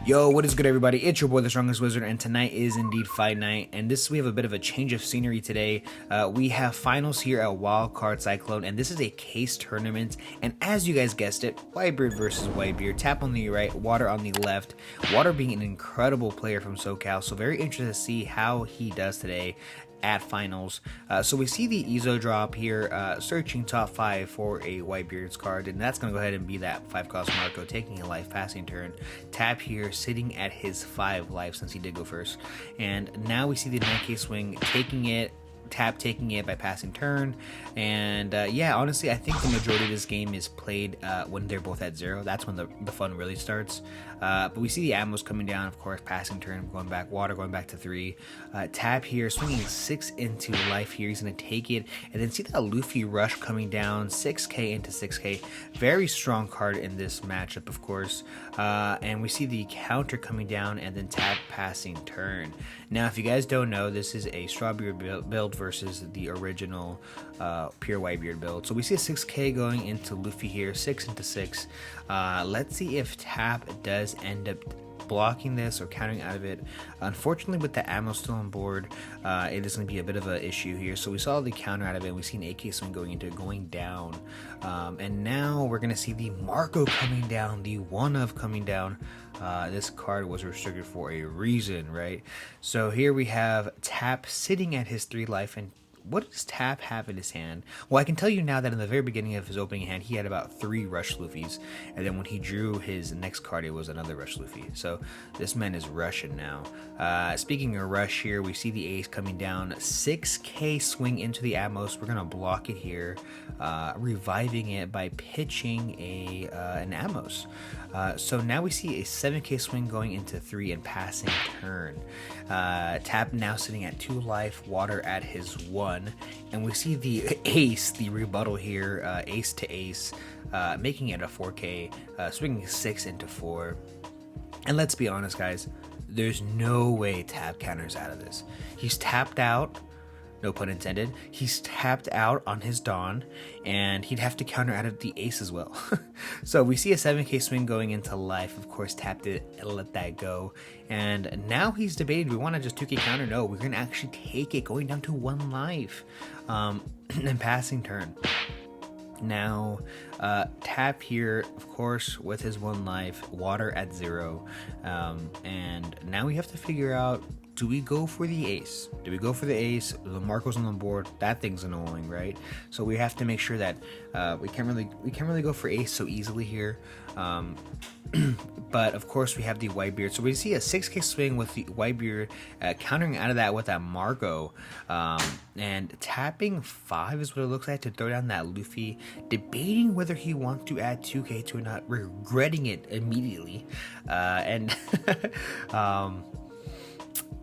Yo, what is good, everybody? It's your boy, the Strongest Wizard, and tonight is indeed fight night. And we have a bit of a change of scenery today. We have finals here at Wildcard Cyclone, and this is a case tournament. And as you guys guessed it, Whitebeard versus Whitebeard. Tap on the right, Water on the left. Water being an incredible player from SoCal, so very interested to see how he does today at finals. So we see the Ezo drop here, searching top 5 for a Whitebeard's card, and that's going to go ahead and be that 5 cost Marco, taking a life passing turn. Tap here, sitting at his 5 life since he did go first. And now we see the 9k swing, taking it, Tap taking it by passing turn. And yeah, honestly, I think the majority of this game is played when they're both at 0. That's when the fun really starts. But we see the ammos coming down, of course, passing turn, going back, Water going back to 3. Tap here, swinging 6 into life here. He's going to take it. And then see that Luffy rush coming down, 6k into 6k. Very strong card in this matchup, of course. And we see the counter coming down and then tap passing turn. Now, if you guys don't know, this is a strawbeard build versus the original pure Whitebeard build. So we see a 6k going into Luffy here, 6 into 6. Let's see if Tap does end up blocking this or countering out of it. Unfortunately, with the ammo still on board, it is going to be a bit of an issue here. So we saw the counter out of it. We see an AK swing going into it, going down. And now we're going to see the Marco coming down, the one of coming down. This card was restricted for a reason, right? So here we have Tap sitting at his 3 life, and what does Tap have in his hand? Well, I can tell you now that in the very beginning of his opening hand, he had about 3 Rush Luffys, and then when he drew his next card, it was another Rush Luffy. So this man is rushing now. Speaking of Rush here, we see the ace coming down, 6k swing into the Atmos. We're gonna block it here, reviving it by pitching an Atmos. So now we see a 7k swing going into 3 and passing turn. Tap now sitting at 2 life, Water at his 1, and we see the ace, the rebuttal here, ace to ace, making it a 4k, swinging 6 into 4. And let's be honest, guys, there's no way Tap counters out of this. He's tapped out. No pun intended. He's tapped out on his Dawn, and he'd have to counter out of the ace as well. So we see a 7k swing going into life. Of course, tapped it and let that go. And now he's debating, do we want to just 2k counter? No, we're going to actually take it, going down to 1 life. And passing turn. Now, Tap here, of course, with his 1 life, Water at 0. And now we have to figure out, do we go for the ace? Do we go for the ace? The Marco's on the board. That thing's annoying, right? So we have to make sure that we can't really go for ace so easily here. But of course we have the Whitebeard. So we see a 6k swing with the Whitebeard, countering out of that with that Marco, and tapping 5 is what it looks like to throw down that Luffy. Debating whether he wants to add 2k to or not, regretting it immediately, and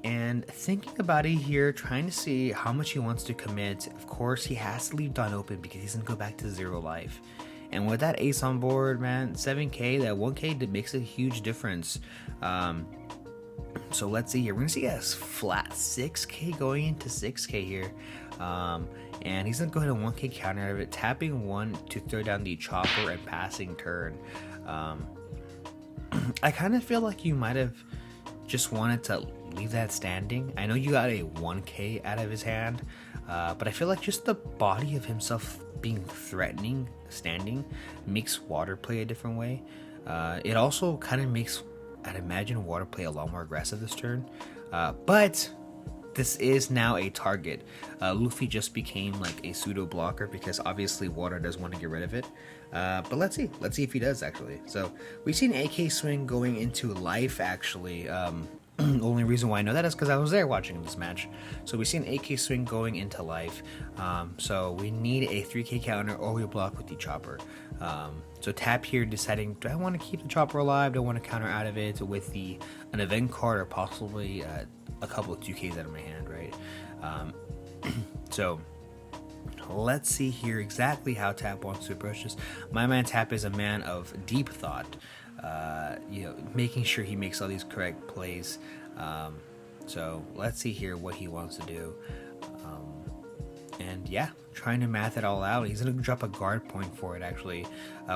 and thinking about it here, trying to see how much he wants to commit. Of course, he has to leave Dawn open because he's going to go back to 0 life. And with that ace on board, man, 7k, that 1k makes a huge difference. So let's see here. We're going to see a flat 6k going into 6k here. And he's going to go ahead and 1k counter out of it, tapping 1 to throw down the chopper and passing turn. I kind of feel like you might have just wanted to leave that standing. I know you got a 1k out of his hand, but I feel like just the body of himself being threatening standing makes Water play a different way. It also kind of makes, I'd imagine, Water play a lot more aggressive this turn, but this is now a target. Luffy just became like a pseudo blocker because obviously Water does want to get rid of it. But let's see if he does actually. So we've seen AK swing going into life actually. The only reason why I know that is because I was there watching this match. So we see an AK swing going into life. So we need a 3k counter or we block with the chopper. So Tap here deciding, do I want to keep the chopper alive? Do I want to counter out of it with an event card or possibly a couple of 2ks out of my hand, right? So let's see here exactly how Tap wants to approach this. My man Tap is a man of deep thought. Making sure he makes all these correct plays. So let's see here what he wants to do. And yeah, trying to math it all out. He's going to drop a guard point for it, actually,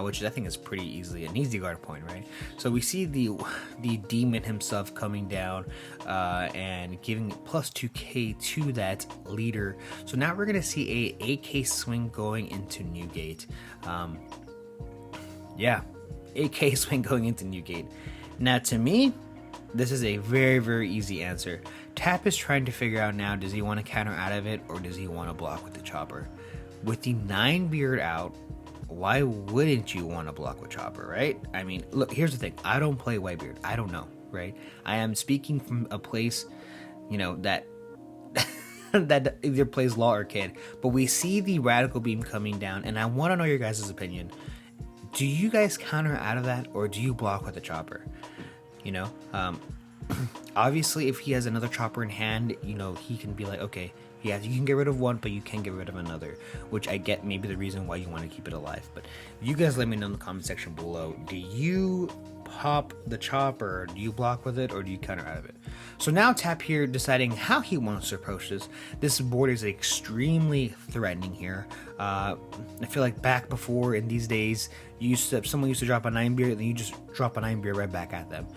which I think is pretty easily an easy guard point, right? So we see the demon himself coming down and giving plus 2k to that leader. So now we're going to see a 8k swing going into Newgate. Yeah, 8k swing going into Newgate. Now, to me, this is a very, very easy answer. Tap is trying to figure out now, does he want to counter out of it or does he want to block with the chopper? With the 9-beard out, why wouldn't you want to block with chopper, right? I mean, look, here's the thing. I don't play Whitebeard. I don't know, right? I am speaking from a place, you know, that that either plays Law or Kid. But we see the Radical Beam coming down, and I want to know your guys' opinion. Do you guys counter out of that or do you block with the chopper? You know, obviously if he has another chopper in hand, you know, he can be like, okay, yeah, you can get rid of one, but you can get rid of another, which I get maybe the reason why you want to keep it alive. But you guys let me know in the comment section below. Do you pop the chopper? Do you block with it or do you counter out of it? So now Tap here deciding how he wants to approach this. This board is extremely threatening here. I feel like back before in these days, someone used to drop a 9-beard and then you just drop a 9-beard right back at them.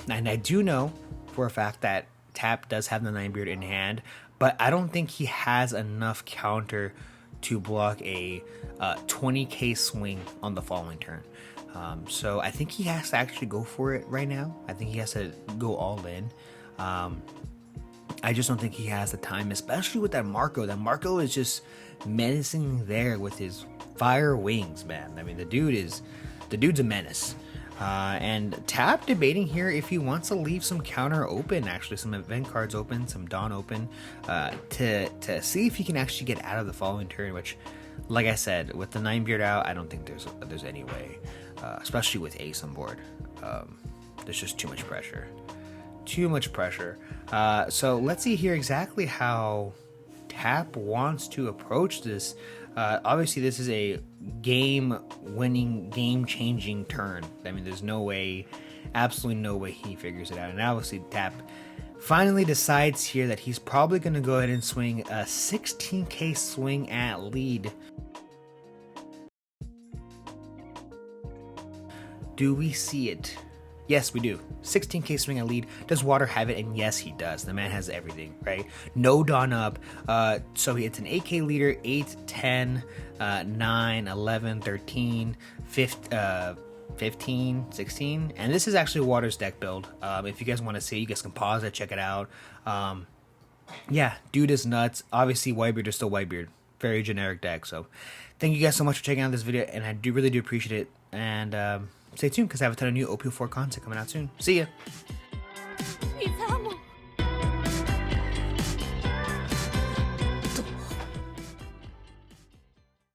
And I do know for a fact that Tap does have the 9-beard in hand, but I don't think he has enough counter to block a 20k swing on the following turn. So I think he has to actually go for it right now. I think he has to go all in. I just don't think he has the time, especially with that Marco. That Marco is just menacing there with his fire wings, man. I mean, the dude's a menace. And Tap debating here if he wants to leave some counter open, actually some event cards open, some Dawn open, to see if he can actually get out of the following turn, which, like I said, with the 9-beard out, I don't think there's any way, especially with Ace on board. There's just too much pressure. Too much pressure. So let's see here exactly how Tap wants to approach this. Obviously, this is a game-winning, game-changing turn. I mean, there's no way, absolutely no way he figures it out. And obviously, Tap finally decides here that he's probably going to go ahead and swing a 16k swing at lead. Do we see it? Yes, we do. 16k swing at lead. Does Water have it? And yes, he does. The man has everything, right? No Dawn up. So it's an 8k leader, 8, 10, 9, 11, 13, 15, 16. And this is actually Water's deck build. If you guys want to see, you guys can pause it, check it out. Yeah, dude is nuts. Obviously, Whitebeard is still Whitebeard. Very generic deck. So thank you guys so much for checking out this video. And I really do appreciate it. And stay tuned because I have a ton of new OP04 content coming out soon. See ya.